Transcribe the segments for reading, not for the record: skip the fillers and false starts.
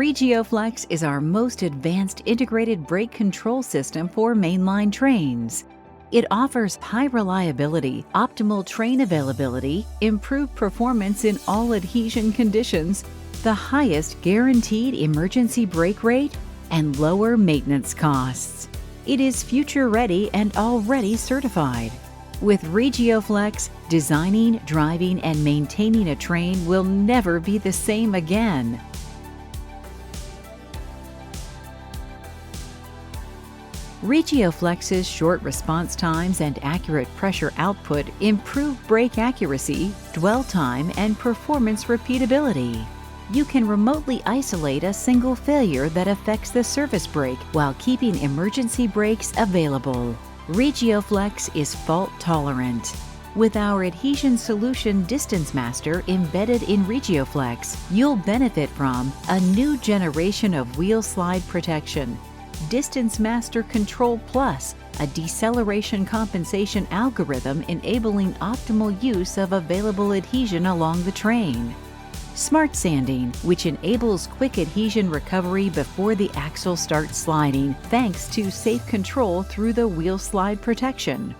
Regioflexx is our most advanced integrated brake control system for mainline trains. It offers high reliability, optimal train availability, improved performance in all adhesion conditions, the highest guaranteed emergency brake rate, and lower maintenance costs. It is future-ready and already certified. With Regioflexx, designing, driving, and maintaining a train will never be the same again. Regioflexx's short response times and accurate pressure output improve brake accuracy, dwell time, and performance repeatability. You can remotely isolate a single failure that affects the service brake while keeping emergency brakes available. Regioflexx is fault-tolerant. With our adhesion solution DistanceMaster embedded in Regioflexx, you'll benefit from a new generation of wheel slide protection, DistanceMaster Control Plus, a deceleration compensation algorithm enabling optimal use of available adhesion along the train. Smart Sanding, which enables quick adhesion recovery before the axle starts sliding, thanks to safe control through the wheel slide protection.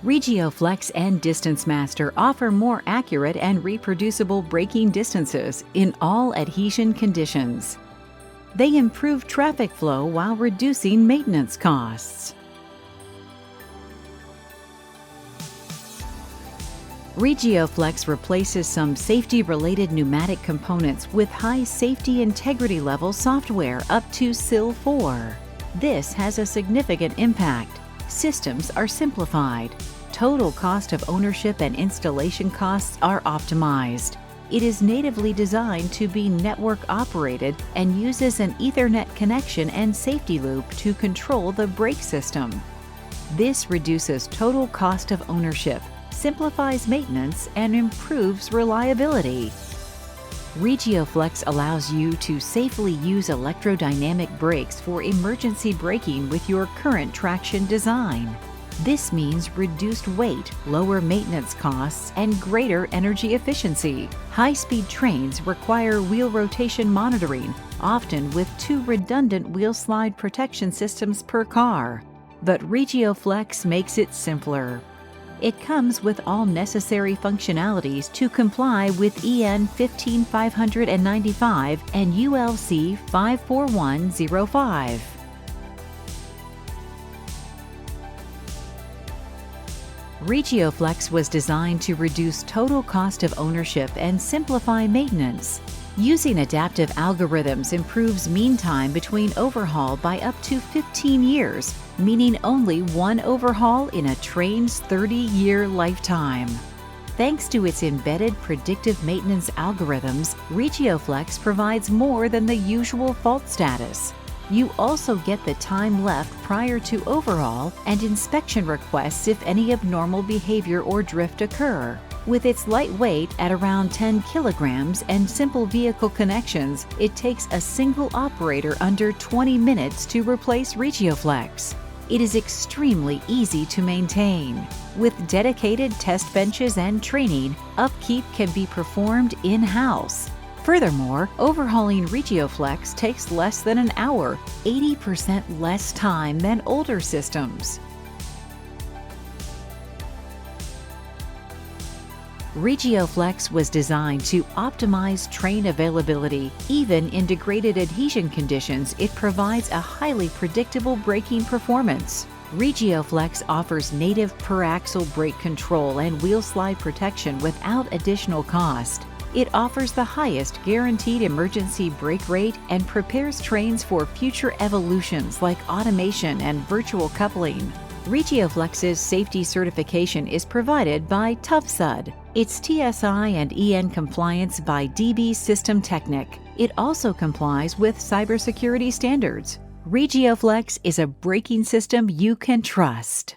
Regioflexx and DistanceMaster offer more accurate and reproducible braking distances in all adhesion conditions. They improve traffic flow while reducing maintenance costs. Regioflexx replaces some safety-related pneumatic components with high safety integrity level software up to SIL 4. This has a significant impact. Systems are simplified. Total cost of ownership and installation costs are optimized. It is natively designed to be network operated and uses an Ethernet connection and safety loop to control the brake system. This reduces total cost of ownership, simplifies maintenance, and improves reliability. Regioflexx allows you to safely use electrodynamic brakes for emergency braking with your current traction design. This means reduced weight, lower maintenance costs, and greater energy efficiency. High-speed trains require wheel rotation monitoring, often with 2 redundant wheel slide protection systems per car. But Regioflexx makes it simpler. It comes with all necessary functionalities to comply with EN 15595 and ULC 54105. Regioflexx was designed to reduce total cost of ownership and simplify maintenance. Using adaptive algorithms improves mean time between overhaul by up to 15 years, meaning only one overhaul in a train's 30-year lifetime. Thanks to its embedded predictive maintenance algorithms, Regioflexx provides more than the usual fault status. You also get the time left prior to overhaul and inspection requests if any abnormal behavior or drift occur. With its light weight at around 10 kilograms and simple vehicle connections, it takes a single operator under 20 minutes to replace Regioflexx. It is extremely easy to maintain. With dedicated test benches and training, upkeep can be performed in-house. Furthermore, overhauling Regioflexx takes less than an hour, 80% less time than older systems. Regioflexx was designed to optimize train availability. Even in degraded adhesion conditions, it provides a highly predictable braking performance. Regioflexx offers native per-axle brake control and wheel slide protection without additional cost. It offers the highest guaranteed emergency brake rate and prepares trains for future evolutions like automation and virtual coupling. Regioflexx's safety certification is provided by TUFSUD. It's TSI and EN compliance by DB System Technic. It also complies with cybersecurity standards. Regioflexx is a braking system you can trust.